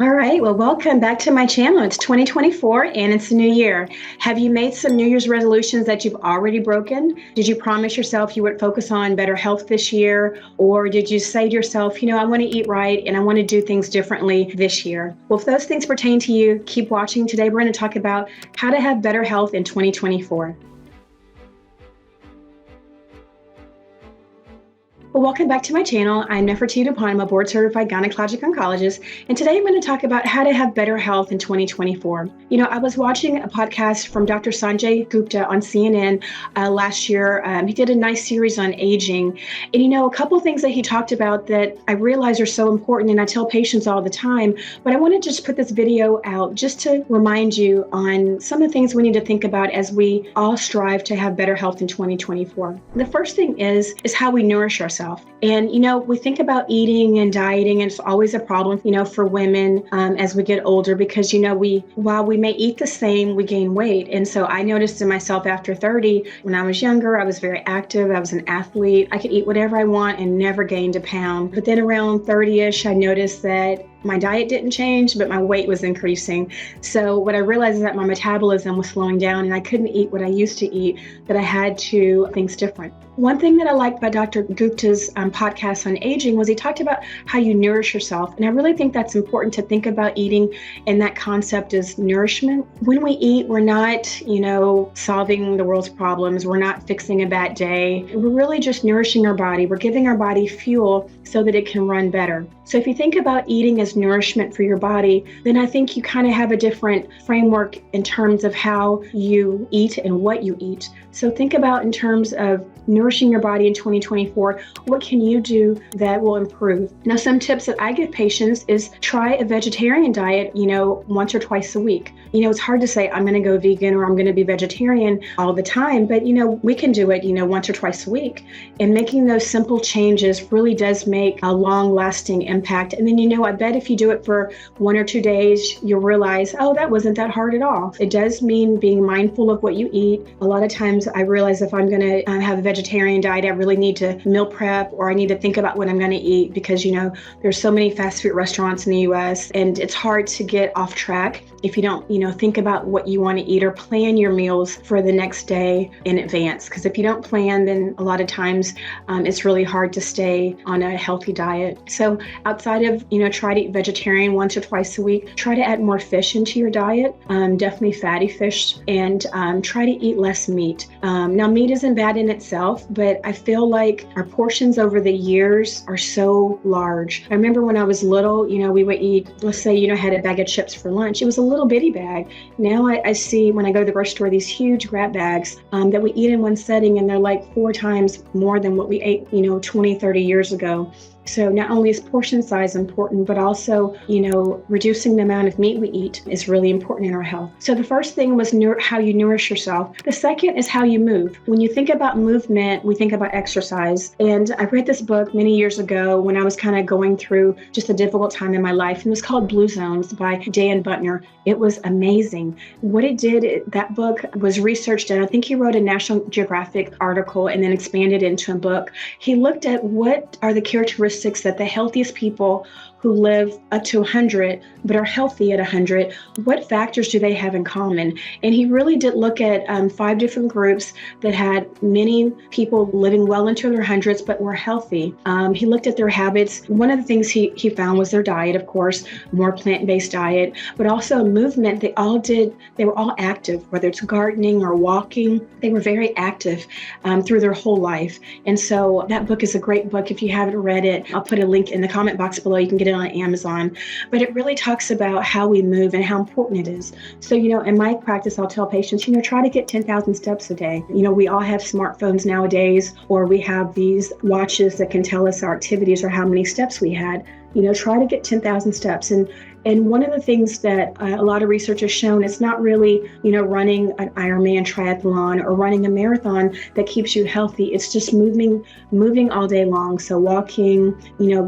All right, well, welcome back to my channel. It's 2024 and it's a new year. Have you made some New Year's resolutions that you've already broken? Did you promise yourself you would focus on better health this year? Or did you say to yourself, I want to eat right and I want to do things differently this year? Well, if those things pertain to you, keep watching. Today, we're going to talk about how to have better health in 2024. Well, welcome back to my channel. I'm duPont. I'm a board-certified gynecologic oncologist, and today I'm going to talk about how to have better health in 2024. I was watching a podcast from Dr. Sanjay Gupta on CNN last year. He did a nice series on aging, and a couple of things that he talked about that I realize are so important, and I tell patients all the time, but I want to just put this video out just to remind you on some of the things we need to think about as we all strive to have better health in 2024. The first thing is how we nourish ourselves. And, we think about eating and dieting, and it's always a problem, for women as we get older, because, while we may eat the same, we gain weight. And so I noticed in myself after 30, when I was younger, I was very active. I was an athlete. I could eat whatever I want and never gained a pound. But then around 30-ish, I noticed that my diet didn't change, but my weight was increasing. So what I realized is that my metabolism was slowing down and I couldn't eat what I used to eat, that I had to do things different. One thing that I liked about Dr. Gupta's podcast on aging was he talked about how you nourish yourself. And I really think that's important to think about eating, and that concept is nourishment. When we eat, we're not, solving the world's problems. We're not fixing a bad day. We're really just nourishing our body. We're giving our body fuel so that it can run better. So if you think about eating as nourishment for your body, then I think you kind of have a different framework in terms of how you eat and what you eat. So think about in terms of nourishing your body in 2024, what can you do that will improve? Now, some tips that I give patients is try a vegetarian diet, once or twice a week. It's hard to say I'm going to go vegan or I'm going to be vegetarian all the time, but we can do it, once or twice a week. And making those simple changes really does make a long-lasting impact. And then, I bet if you do it for 1 or 2 days, you'll realize, oh, that wasn't that hard at all. It does mean being mindful of what you eat. A lot of times I realize if I'm going to have a vegetarian diet, I really need to meal prep, or I need to think about what I'm going to eat, because, there's so many fast food restaurants in the US, and it's hard to get off track if you don't, think about what you want to eat or plan your meals for the next day in advance. Because if you don't plan, then a lot of times it's really hard to stay on a healthy diet. So outside of, try to eat vegetarian once or twice a week, try to add more fish into your diet, definitely fatty fish, and try to eat less meat. Now, meat isn't bad in itself, but I feel like our portions over the years are so large. I remember when I was little, we would eat, let's say, had a bag of chips for lunch. It was a little bitty bag. Now I see when I go to the grocery store, these huge grab bags that we eat in one setting, and they're like 4 times more than what we ate, 20, 30 years ago. So not only is portion size important, but also, reducing the amount of meat we eat is really important in our health. So the first thing was how you nourish yourself. The second is how you move. When you think about movement, we think about exercise. And I read this book many years ago when I was kind of going through just a difficult time in my life. And it was called Blue Zones by Dan Buettner. It was amazing. What it did, that book was researched, and I think he wrote a National Geographic article and then expanded into a book. He looked at what are the characteristics that the healthiest people who live up to 100 but are healthy at 100, what factors do they have in common? And he really did look at 5 different groups that had many people living well into their hundreds but were healthy. He looked at their habits. One of the things he found was their diet, of course, more plant-based diet, but also movement. They were all active, whether it's gardening or walking. They were very active through their whole life. And so that book is a great book. If you haven't read it, I'll put a link in the comment box below. You can get it on Amazon. But it really talks about how we move and how important it is. So, in my practice, I'll tell patients, try to get 10,000 steps a day. We all have smartphones nowadays, or we have these watches that can tell us our activities or how many steps we had. Try to get 10,000 steps. And one of the things that a lot of research has shown, it's not really, running an Ironman triathlon or running a marathon that keeps you healthy. It's just moving all day long. So walking,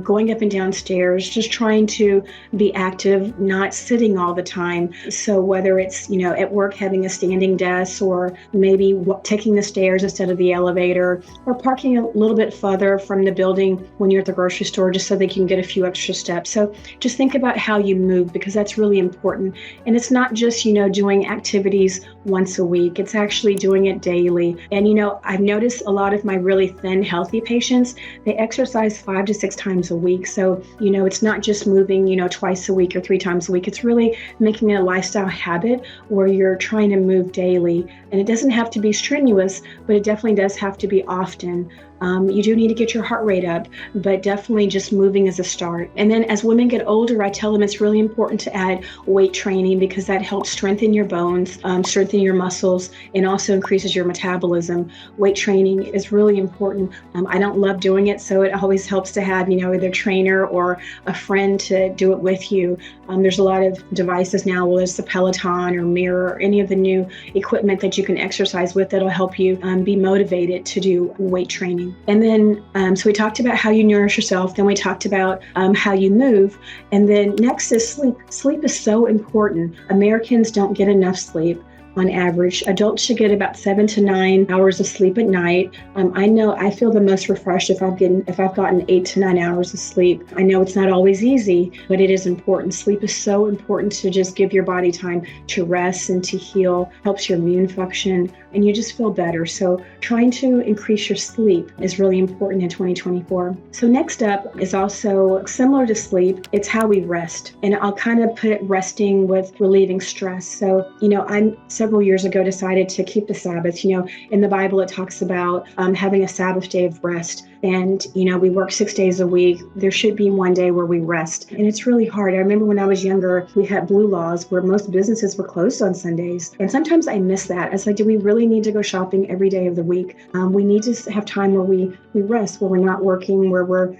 going up and down stairs, just trying to be active, not sitting all the time. So whether it's, at work having a standing desk, or maybe taking the stairs instead of the elevator, or parking a little bit further from the building when you're at the grocery store, just so they can get a few extra steps. So just think about how you move, because that's really important. And it's not just, doing activities once a week. It's actually doing it daily. And, I've noticed a lot of my really thin, healthy patients, they exercise 5 to 6 times a week. So, it's not just moving, twice a week or 3 times a week. It's really making it a lifestyle habit where you're trying to move daily. And it doesn't have to be strenuous, but it definitely does have to be often. You do need to get your heart rate up, but definitely just moving is a start. And then as women get older, I tell them it's really important to add weight training, because that helps strengthen your bones, strengthen your muscles, and also increases your metabolism. Weight training is really important. I don't love doing it, so it always helps to have, either a trainer or a friend to do it with you. There's a lot of devices now, whether it's the Peloton or Mirror or any of the new equipment that you can exercise with that'll help you be motivated to do weight training. And then, so we talked about how you nourish yourself, then we talked about how you move, and then next is sleep. Sleep is so important. Americans don't get enough sleep. On average, adults should get about 7 to 9 hours of sleep at night. I know I feel the most refreshed if I've gotten 8 to 9 hours of sleep. I know it's not always easy, but it is important. Sleep is so important to just give your body time to rest and to heal, helps your immune function, and you just feel better. So trying to increase your sleep is really important in 2024. So next up is also similar to sleep. It's how we rest. And I'll kind of put resting with relieving stress. So, I'm several years ago decided to keep the Sabbath. In the Bible, it talks about having a Sabbath day of rest. And, we work 6 days a week. There should be one day where we rest. And it's really hard. I remember when I was younger, we had blue laws where most businesses were closed on Sundays. And sometimes I miss that. It's like, do we really need to go shopping every day of the week? We need to have time where we rest, where we're not working, where we're,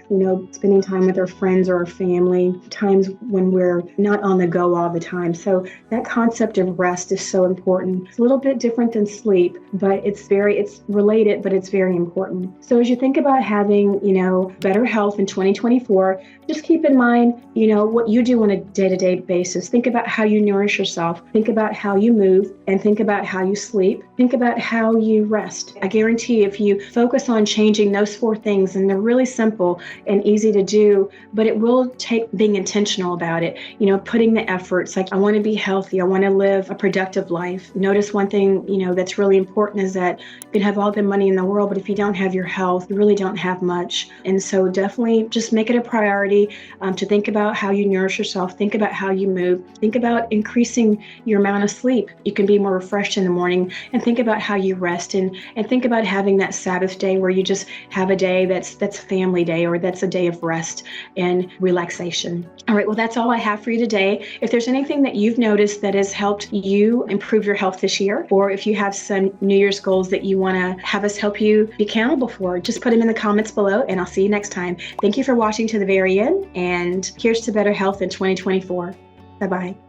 spending time with our friends or our family, times when we're not on the go all the time. So that concept of rest is so important. It's a little bit different than sleep, but it's related, but it's very important. So as you think about having, better health in 2024, just keep in mind, what you do on a day-to-day basis. Think about how you nourish yourself. Think about how you move, and think about how you sleep. Think about how you rest. I guarantee if you focus on changing those 4 things, and they're really simple and easy to do, but it will take being intentional about it, putting the efforts. Like, I want to be healthy. I want to live a productive life. Notice one thing, that's really important is that you can have all the money in the world, but if you don't have your health, you really don't have much. And so definitely just make it a priority to think about how you nourish yourself. Think about how you move. Think about increasing your amount of sleep. You can be more refreshed in the morning, and think about how you rest, and think about having that Sabbath day where you just have a day that's family day, or that's a day of rest and relaxation. All right, well, that's all I have for you today. If there's anything that you've noticed that has helped you improve your health this year, or if you have some New Year's goals that you want to have us help you be accountable for, just put them in the comments below, and I'll see you next time. Thank you for watching to the very end, and here's to better health in 2024. Bye-bye.